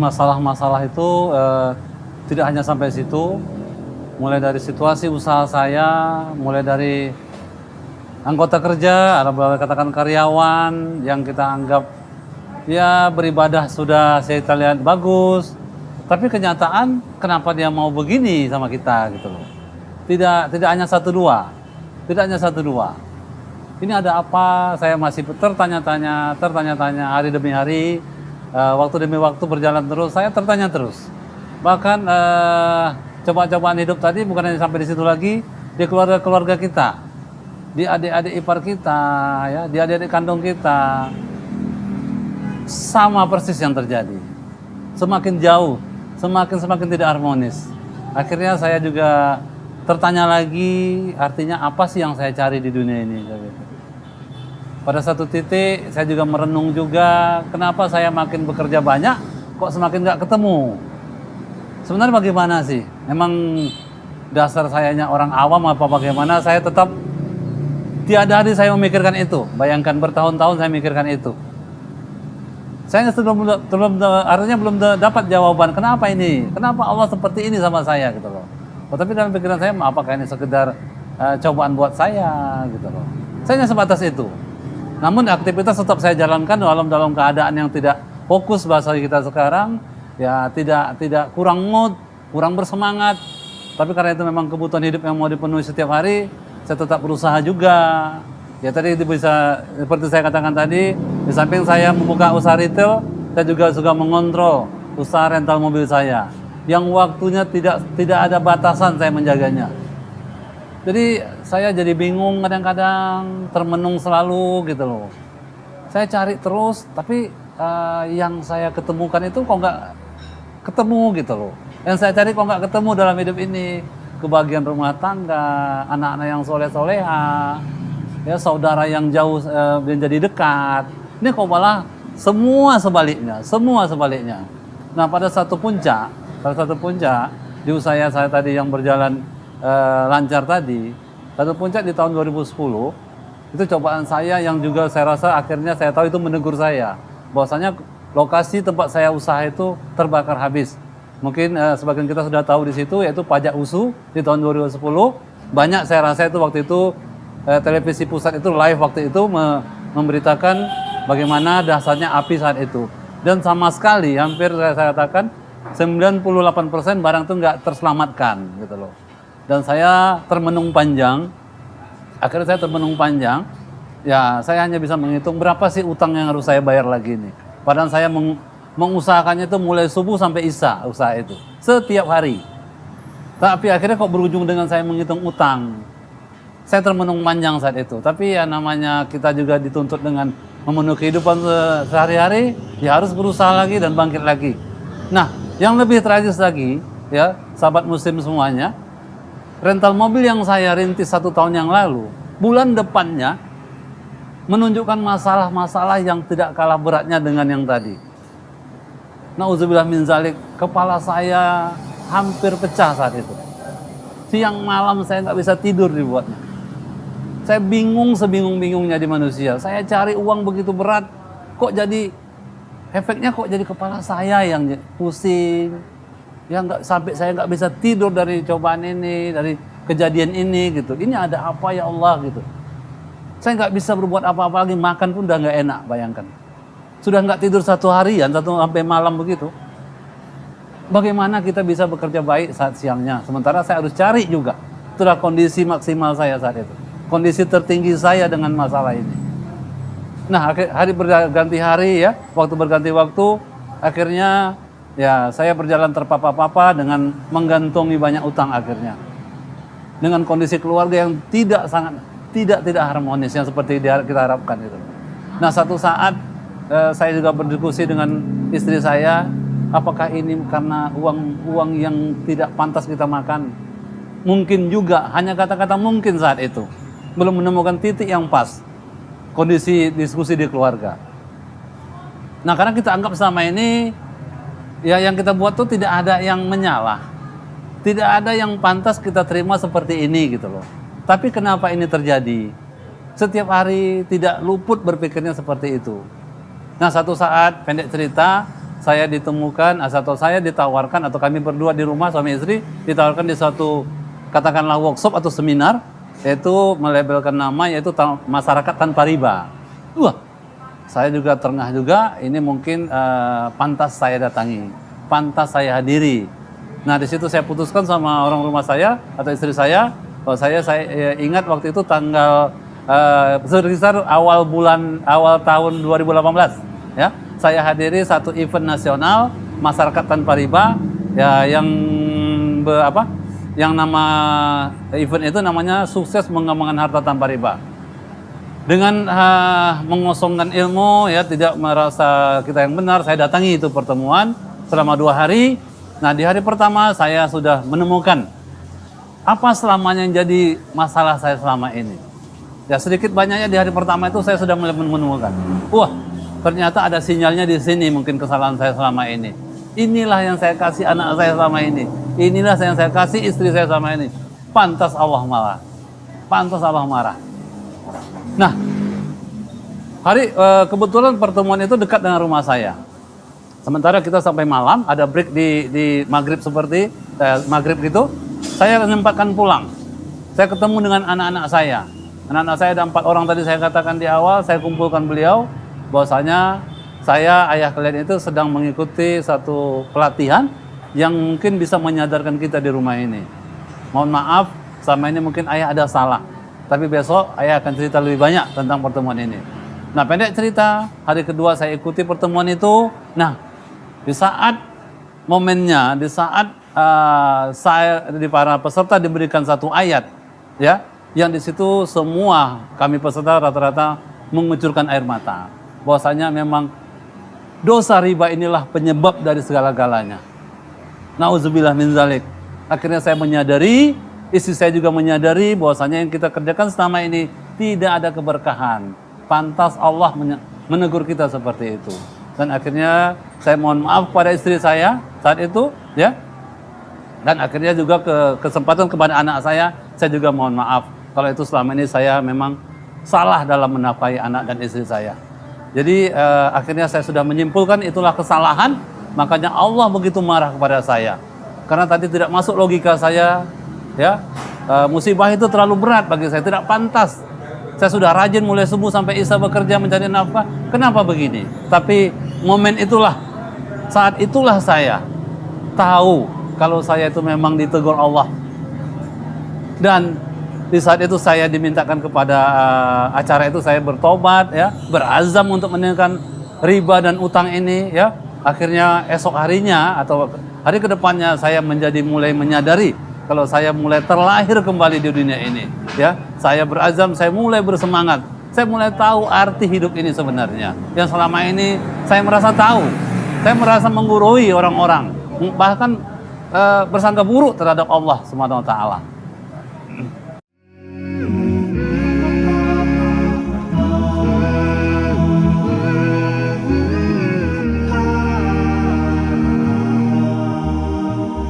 masalah-masalah itu tidak hanya sampai situ, mulai dari situasi usaha saya, mulai dari anggota kerja, ada katakan karyawan yang kita anggap ya beribadah sudah saya lihat bagus, tapi kenyataan kenapa dia mau begini sama kita gitu loh. Tidak hanya satu dua, tidak hanya satu dua. Ini ada apa? Saya masih tertanya-tanya hari demi hari. Waktu demi waktu berjalan terus, saya tertanya terus. Bahkan coba-cobaan hidup tadi bukan hanya sampai di situ lagi, di keluarga-keluarga kita, di adik-adik ipar kita, ya, di adik-adik kandung kita, sama persis yang terjadi. Semakin jauh, semakin tidak harmonis. Akhirnya saya juga tertanya lagi, artinya apa sih yang saya cari di dunia ini? Pada satu titik saya juga merenung juga, kenapa saya makin bekerja banyak, kok semakin nggak ketemu. Sebenarnya bagaimana sih? Emang dasar sayanya orang awam apa bagaimana? Saya tetap tiada hari saya memikirkan itu. Bayangkan bertahun-tahun saya memikirkan itu. Saya artinya belum dapat jawaban kenapa ini, kenapa Allah seperti ini sama saya gitu loh. Oh, tapi dalam pikiran saya, apakah ini sekedar cobaan buat saya gitu loh. Saya hanya sebatas itu. Namun aktivitas tetap saya jalankan dalam keadaan yang tidak fokus bahasa kita sekarang, ya tidak kurang mood, kurang bersemangat. Tapi karena itu memang kebutuhan hidup yang mau dipenuhi setiap hari, saya tetap berusaha juga. Ya tadi bisa seperti saya katakan tadi, di samping saya membuka usaha retail, saya juga suka mengontrol usaha rental mobil saya. Yang waktunya tidak ada batasan saya menjaganya. Jadi saya jadi bingung kadang-kadang, termenung selalu gitu loh. Saya cari terus, tapi yang saya ketemukan itu kok nggak ketemu gitu loh. Yang saya cari kok nggak ketemu dalam hidup ini. Kebahagiaan rumah tangga, anak-anak yang soleh-soleha, ya saudara yang jauh menjadi dekat. Ini kok malah semua sebaliknya. Nah pada satu puncak di usaha saya tadi yang berjalan lancar tadi, satu puncak di tahun 2010 itu cobaan saya yang juga saya rasa akhirnya saya tahu itu menegur saya bahwasanya lokasi tempat saya usaha itu terbakar habis. Mungkin sebagian kita sudah tahu di situ, yaitu pajak USU di tahun 2010. Banyak saya rasa itu waktu itu televisi pusat itu live waktu itu memberitakan bagaimana dahsyatnya api saat itu, dan sama sekali hampir saya katakan 98% barang itu nggak terselamatkan gitu loh. Dan saya termenung panjang. Akhirnya saya termenung panjang. Ya, saya hanya bisa menghitung berapa sih utang yang harus saya bayar lagi nih. Padahal saya mengusahakannya itu mulai subuh sampai isya usaha itu. Setiap hari. Tapi akhirnya kok berujung dengan saya menghitung utang. Saya termenung panjang saat itu. Tapi ya namanya kita juga dituntut dengan memenuhi kehidupan sehari-hari. Ya harus berusaha lagi dan bangkit lagi. Nah, yang lebih tragis lagi, ya sahabat muslim semuanya, rental mobil yang saya rintis 1 tahun yang lalu, bulan depannya menunjukkan masalah-masalah yang tidak kalah beratnya dengan yang tadi. Nauzubillah min zalik, kepala saya hampir pecah saat itu. Siang malam saya nggak bisa tidur dibuatnya. Saya bingung sebingung-bingungnya di manusia. Saya cari uang begitu berat, kok jadi efeknya kok jadi kepala saya yang pusing. Ya nggak sampai saya nggak bisa tidur dari cobaan ini, dari kejadian ini gitu. Ini ada apa ya Allah gitu. Saya nggak bisa berbuat apa-apa lagi, makan pun udah nggak enak, bayangkan. Sudah nggak tidur 1 harian, 1 sampai malam begitu. Bagaimana kita bisa bekerja baik saat siangnya? Sementara saya harus cari juga. Itulah kondisi maksimal saya saat itu. Kondisi tertinggi saya dengan masalah ini. Nah, hari berganti hari ya, waktu berganti waktu, akhirnya ya saya berjalan terpapa-papa dengan menggantungi banyak utang akhirnya. Dengan kondisi keluarga yang tidak harmonis yang seperti kita harapkan itu. Nah, satu saat saya juga berdiskusi dengan istri saya, apakah ini karena uang yang tidak pantas kita makan? Mungkin juga, hanya kata-kata mungkin saat itu. Belum menemukan titik yang pas. Kondisi diskusi di keluarga. Nah, karena kita anggap selama ini ya yang kita buat tuh tidak ada yang menyalah. Tidak ada yang pantas kita terima seperti ini gitu loh. Tapi kenapa ini terjadi? Setiap hari tidak luput berpikirnya seperti itu. Nah, satu saat pendek cerita, saya ditemukan atau saya ditawarkan atau kami berdua di rumah suami istri ditawarkan di suatu katakanlah workshop atau seminar, yaitu melabelkan nama yaitu masyarakat tanpa riba. Wah, saya juga terengah juga, ini mungkin pantas saya datangi, pantas saya hadiri. Nah di situ saya putuskan sama orang rumah saya atau istri saya, bahwa saya ingat waktu itu tanggal sekitar awal tahun 2018, ya, saya hadiri satu event nasional masyarakat tanpa riba, ya, yang nama event itu namanya sukses mengembangkan harta tanpa riba. Dengan mengosongkan ilmu, ya, tidak merasa kita yang benar, saya datangi itu pertemuan selama 2 hari. Nah di hari pertama saya sudah menemukan apa selamanya yang jadi masalah saya selama ini. Ya sedikit banyaknya di hari pertama itu saya sudah mulai menemukan. Wah, ternyata ada sinyalnya di sini mungkin kesalahan saya selama ini. Inilah yang saya kasih anak saya selama ini. Inilah yang saya kasih istri saya selama ini. Pantas Allah marah. Pantas Allah marah. Nah, kebetulan pertemuan itu dekat dengan rumah saya. Sementara kita sampai malam, ada break di maghrib seperti maghrib gitu, saya menyempatkan pulang. Saya ketemu dengan anak-anak saya. Anak-anak saya ada 4 orang tadi saya katakan di awal, saya kumpulkan beliau, bahwasanya saya, ayah kalian itu sedang mengikuti satu pelatihan yang mungkin bisa menyadarkan kita di rumah ini. Mohon maaf, selama ini mungkin ayah ada salah. Tapi besok ayah akan cerita lebih banyak tentang pertemuan ini. Nah pendek cerita, hari kedua saya ikuti pertemuan itu. Nah, di saat momennya, di saat para peserta diberikan satu ayat, ya, yang di situ semua kami peserta rata-rata mengucurkan air mata. Bahwasanya memang dosa riba inilah penyebab dari segala-galanya. Nauzubillah min zalik. Akhirnya saya menyadari, istri saya juga menyadari bahwasanya yang kita kerjakan selama ini tidak ada keberkahan. Pantas Allah menegur kita seperti itu. Dan akhirnya saya mohon maaf kepada istri saya saat itu, ya. Dan akhirnya juga kesempatan kepada anak saya juga mohon maaf kalau itu selama ini saya memang salah dalam menafkahi anak dan istri saya. Jadi akhirnya saya sudah menyimpulkan itulah kesalahan, makanya Allah begitu marah kepada saya. Karena tadi tidak masuk logika saya, ya. Musibah itu terlalu berat bagi saya, tidak pantas. Saya sudah rajin mulai subuh sampai isya bekerja mencari nafkah. Kenapa begini? Tapi momen itulah, saat itulah saya tahu kalau saya itu memang ditegur Allah. Dan di saat itu saya dimintakan kepada acara itu saya bertobat, ya, berazam untuk meninggalkan riba dan utang ini, ya. Akhirnya esok harinya atau hari kedepannya saya mulai menyadari kalau saya mulai terlahir kembali di dunia ini, ya, saya berazam, saya mulai bersemangat, saya mulai tahu arti hidup ini sebenarnya. Yang selama ini saya merasa tahu, saya merasa menggurui orang-orang, bahkan bersangka buruk terhadap Allah Subhanahu wa taala.